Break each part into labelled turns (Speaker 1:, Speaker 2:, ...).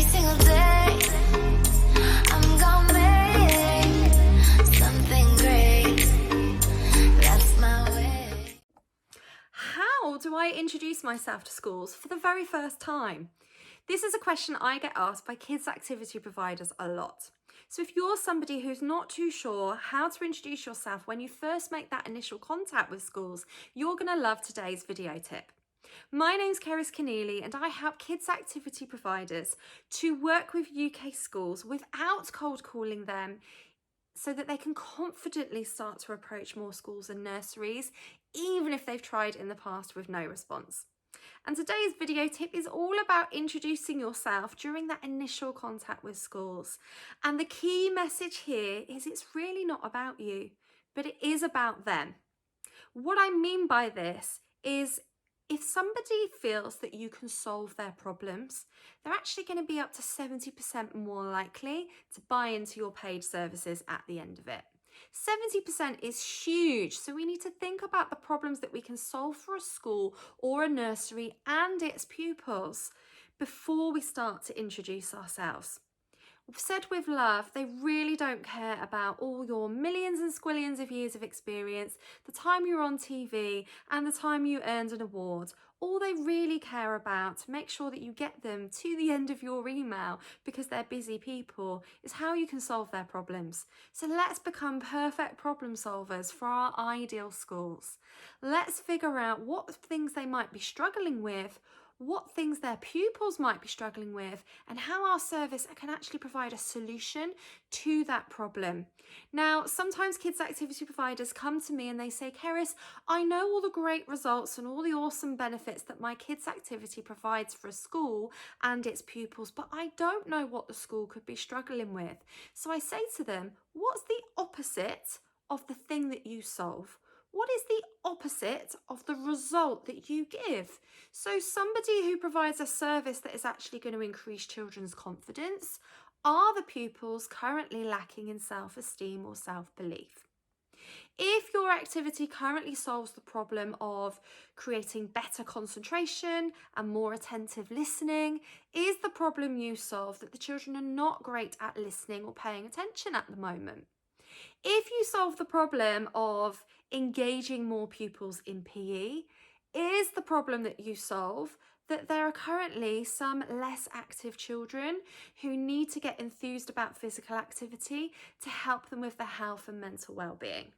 Speaker 1: single day. I'm gonna make something great. That's my way.
Speaker 2: How do I introduce myself to schools for the very first time? This is a question I get asked by kids activity providers a lot. So if you're somebody who's not too sure how to introduce yourself when you first make that initial contact with schools, you're going to love today's video tip. My name's Keris Keneally and I help kids activity providers to work with UK schools without cold calling them, so that they can confidently start to approach more schools and nurseries, even if they've tried in the past with no response. And today's video tip is all about introducing yourself during that initial contact with schools. And the key message here is it's really not about you, but it is about them. What I mean by this is, if somebody feels that you can solve their problems, they're actually going to be up to 70% more likely to buy into your paid services at the end of it. 70% is huge, so we need to think about the problems that we can solve for a school or a nursery and its pupils before we start to introduce ourselves. Said with love, they really don't care about all your millions and squillions of years of experience, the time you're on TV and the time you earned an award. All they really care about, to make sure that you get them to the end of your email because they're busy people, is how you can solve their problems. So let's become perfect problem solvers for our ideal schools. Let's figure out what things they might be struggling with, what things their pupils might be struggling with, and how our service can actually provide a solution to that problem. Now, sometimes kids activity providers come to me and they say, Keris, I know all the great results and all the awesome benefits that my kids activity provides for a school and its pupils, but I don't know what the school could be struggling with. So I say to them, what's the opposite of the thing that you solve? What is the opposite of the result that you give? So somebody who provides a service that is actually going to increase children's confidence, are the pupils currently lacking in self-esteem or self-belief? If your activity currently solves the problem of creating better concentration and more attentive listening, is the problem you solve that the children are not great at listening or paying attention at the moment? If you solve the problem of engaging more pupils in PE, is the problem that you solve that there are currently some less active children who need to get enthused about physical activity to help them with their health and mental well-being?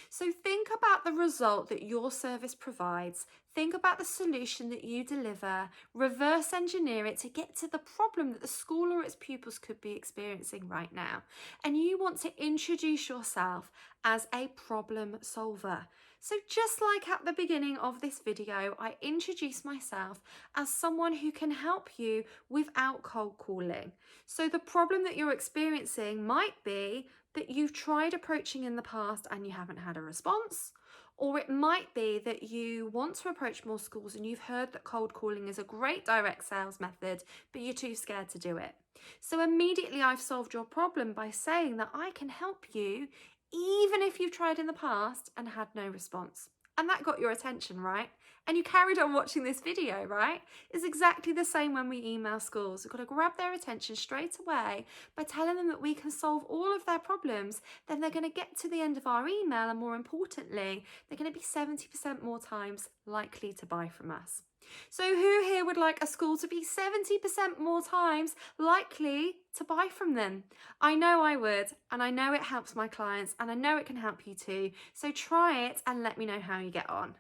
Speaker 2: So think about the result that your service provides, think about the solution that you deliver, reverse engineer it to get to the problem that the school or its pupils could be experiencing right now. And you want to introduce yourself as a problem solver. So just like at the beginning of this video, I introduce myself as someone who can help you without cold calling. So the problem that you're experiencing might be that you've tried approaching in the past and you haven't had a response, or it might be that you want to approach more schools and you've heard that cold calling is a great direct sales method, but you're too scared to do it. So immediately I've solved your problem by saying that I can help you even if you've tried in the past and had no response. And that got your attention, right? And you carried on watching this video, right? It's exactly the same when we email schools. We've got to grab their attention straight away by telling them that we can solve all of their problems. Then they're going to get to the end of our email, and more importantly, they're going to be 70% more times likely to buy from us. So who here would like a school to be 70% more times likely to buy from them? I know I would, and I know it helps my clients, and I know it can help you too. So try it and let me know how you get on.